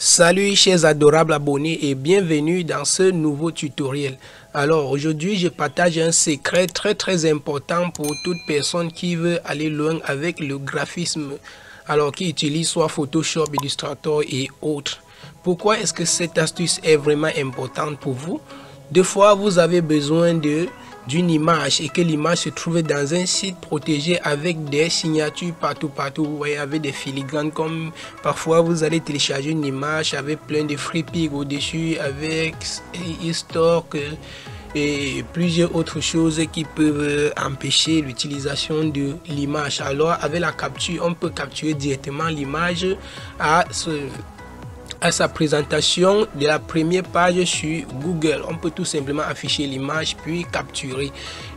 Salut chers adorables abonnés et bienvenue dans ce nouveau tutoriel. Alors aujourd'hui je partage un secret très important pour toute personne qui veut aller loin avec le graphisme, alors qui utilise soit Photoshop, Illustrator et autres. Pourquoi est-ce que cette astuce est vraiment importante pour vous? Des fois vous avez besoin d'une image et que l'image se trouve dans un site protégé avec des signatures partout, vous voyez, avec des filigranes, comme parfois vous allez télécharger une image avec plein de FreePik au-dessus, avec eStock et plusieurs autres choses qui peuvent empêcher l'utilisation de l'image. Alors avec la capture, on peut capturer directement l'image à sa présentation de la première page sur Google. On peut tout simplement afficher l'image puis capturer.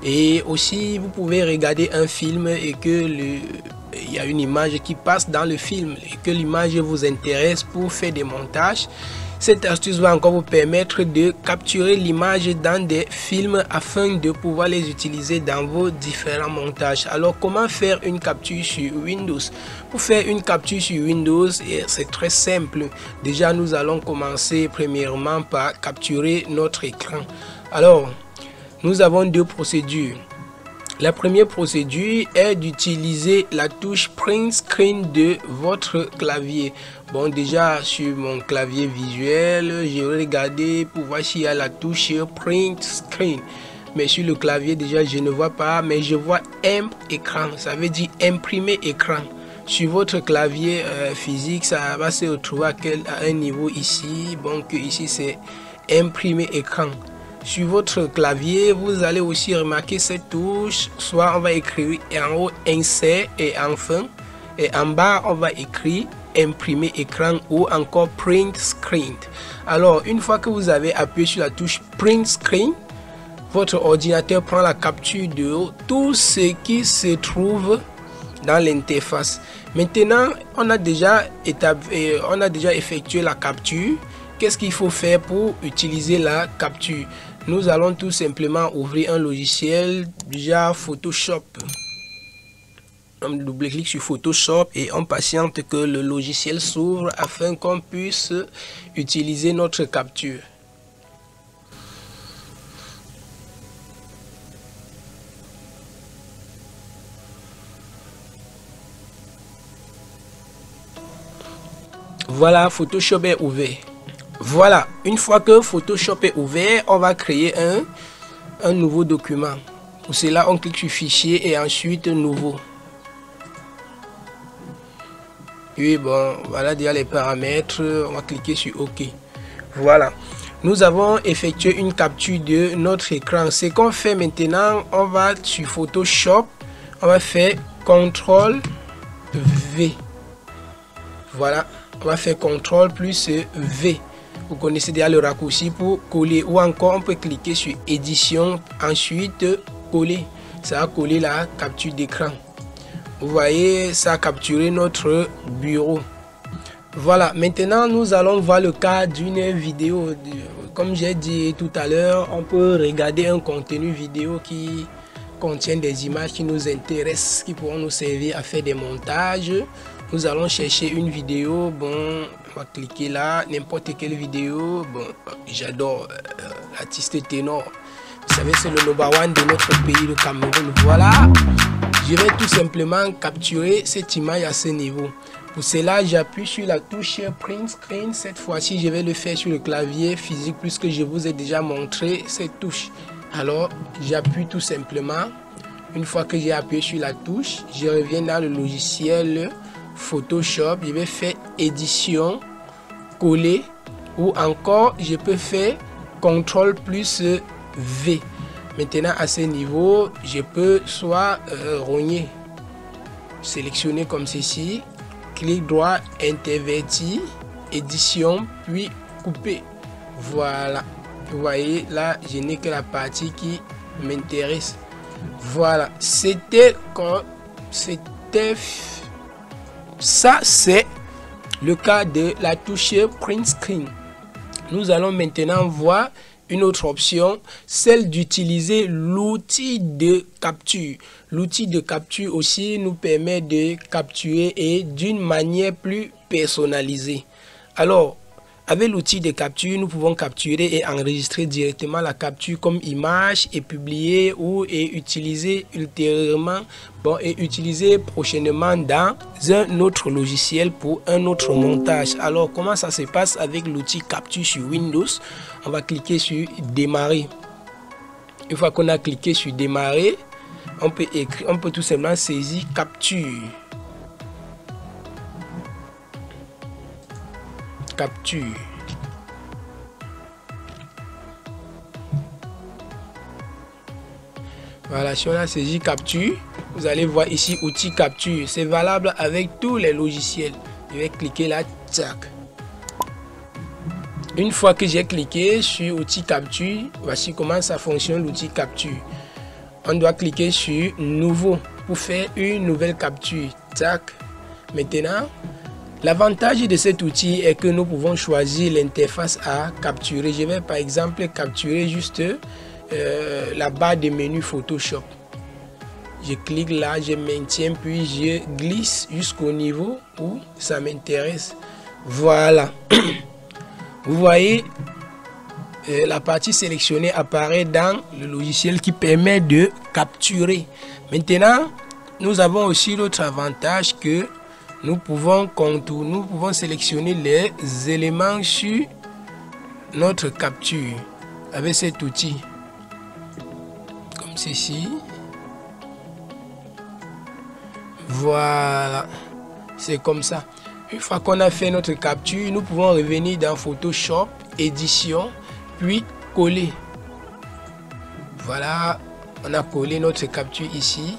Et aussi vous pouvez regarder un film et que il y a une image qui passe dans le film et que l'image vous intéresse pour faire des montages. Cette astuce va encore vous permettre de capturer l'image dans des films afin de pouvoir les utiliser dans vos différents montages. Alors comment faire une capture sur Windows? Pour faire une capture sur Windows, c'est très simple. Déjà nous allons commencer premièrement par capturer notre écran. Alors nous avons deux procédures. La première procédure est d'utiliser la touche Print Screen de votre clavier. Bon, déjà sur mon clavier visuel, je vais regarder pour voir s'il y a la touche Print Screen. Mais sur le clavier, déjà, je ne vois pas, mais je vois écran. Ça veut dire imprimer écran. Sur votre clavier physique, ça va se retrouver à un niveau ici. Bon, que ici c'est imprimer écran. Sur votre clavier, vous allez aussi remarquer cette touche. Soit on va écrire en haut insert et enfin, et en bas on va écrire imprimer écran ou encore print screen. Alors une fois que vous avez appuyé sur la touche print screen, votre ordinateur prend la capture de tout ce qui se trouve dans l'interface. Maintenant on a déjà effectué la capture. Qu'est-ce qu'il faut faire pour utiliser la capture? Nous allons tout simplement ouvrir un logiciel, déjà Photoshop. On double-clique sur Photoshop et on patiente que le logiciel s'ouvre afin qu'on puisse utiliser notre capture. Voilà, Photoshop est ouvert. Voilà, une fois que Photoshop est ouvert, on va créer un nouveau document. Pour cela, on clique sur Fichier et ensuite Nouveau. Oui, bon, voilà déjà les paramètres. On va cliquer sur OK. Voilà, nous avons effectué une capture de notre écran. Ce qu'on fait maintenant, on va sur Photoshop, on va faire CTRL V. Voilà, on va faire CTRL plus V. Vous connaissez déjà le raccourci pour coller, ou encore on peut cliquer sur édition, ensuite coller. Ça va coller la capture d'écran. Vous voyez, ça a capturé notre bureau. Voilà, maintenant nous allons voir le cas d'une vidéo. Comme j'ai dit tout à l'heure, on peut regarder un contenu vidéo qui contient des images qui nous intéressent, qui pourront nous servir à faire des montages. Nous allons chercher une vidéo. Bon, on va cliquer là, n'importe quelle vidéo. Bon, j'adore l'artiste ténor. Vous savez, c'est le number one de notre pays, le Cameroun. Voilà, je vais tout simplement capturer cette image à ce niveau. Pour cela, j'appuie sur la touche Print Screen. Cette fois-ci, je vais le faire sur le clavier physique puisque je vous ai déjà montré cette touche. Alors, j'appuie tout simplement. Une fois que j'ai appuyé sur la touche, je reviens dans le logiciel Photoshop. Je vais faire édition, coller, ou encore je peux faire CTRL plus V. Maintenant à ce niveau, je peux soit rogner, sélectionner comme ceci, clic droit, intervertir, édition, puis couper. Voilà, vous voyez là, je n'ai que la partie qui m'intéresse. Voilà, ça c'est le cas de la touche Print Screen. Nous allons maintenant voir une autre option, celle d'utiliser l'outil de capture. L'outil de capture aussi nous permet de capturer et d'une manière plus personnalisée. Alors, Avec l'outil de capture, nous pouvons capturer et enregistrer directement la capture comme image et publier ou utiliser ultérieurement, et utiliser prochainement dans un autre logiciel pour un autre montage. Alors, comment ça se passe avec l'outil capture sur Windows? On va cliquer sur démarrer. Une fois qu'on a cliqué sur démarrer, on peut tout simplement saisir capture. Capture. Voilà, si on a saisi capture, vous allez voir ici outil capture. C'est valable avec tous les logiciels. Je vais cliquer là, tac. Une fois que j'ai cliqué sur outil capture, voici comment ça fonctionne l'outil capture. On doit cliquer sur nouveau pour faire une nouvelle capture. Tac. Maintenant, l'avantage de cet outil est que nous pouvons choisir l'interface à capturer. Je vais par exemple capturer juste la barre de menu Photoshop. Je clique là, je maintiens, puis je glisse jusqu'au niveau où ça m'intéresse. Voilà. Vous voyez, la partie sélectionnée apparaît dans le logiciel qui permet de capturer. Maintenant, nous avons aussi l'autre avantage que nous pouvons sélectionner les éléments sur notre capture avec cet outil. Comme ceci. Voilà. C'est comme ça. Une fois qu'on a fait notre capture, nous pouvons revenir dans Photoshop, édition, puis coller. Voilà. On a collé notre capture ici.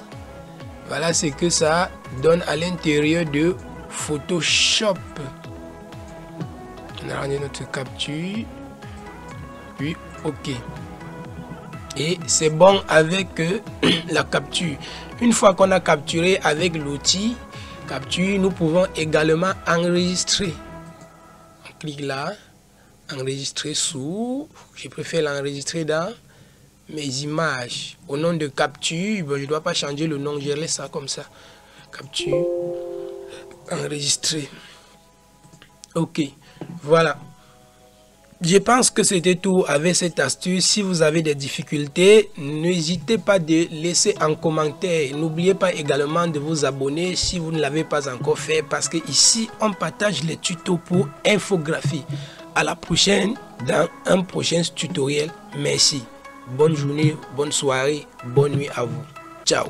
Voilà ce que ça donne à l'intérieur de Photoshop. On a rendu notre capture. Puis OK. Et c'est bon avec la capture. Une fois qu'on a capturé avec l'outil capture, nous pouvons également enregistrer. On clique là. Enregistrer sous. Je préfère l'enregistrer dans mes images au nom de capture. Bon, je ne dois pas changer le nom, je laisse ça comme ça. Capture, enregistrer. OK, voilà. Je pense que c'était tout avec cette astuce. Si vous avez des difficultés, n'hésitez pas de laisser un commentaire. N'oubliez pas également de vous abonner si vous ne l'avez pas encore fait, parce que ici on partage les tutos pour infographie. À la prochaine dans un prochain tutoriel. Merci. Bonne journée, bonne soirée, bonne nuit à vous. Ciao.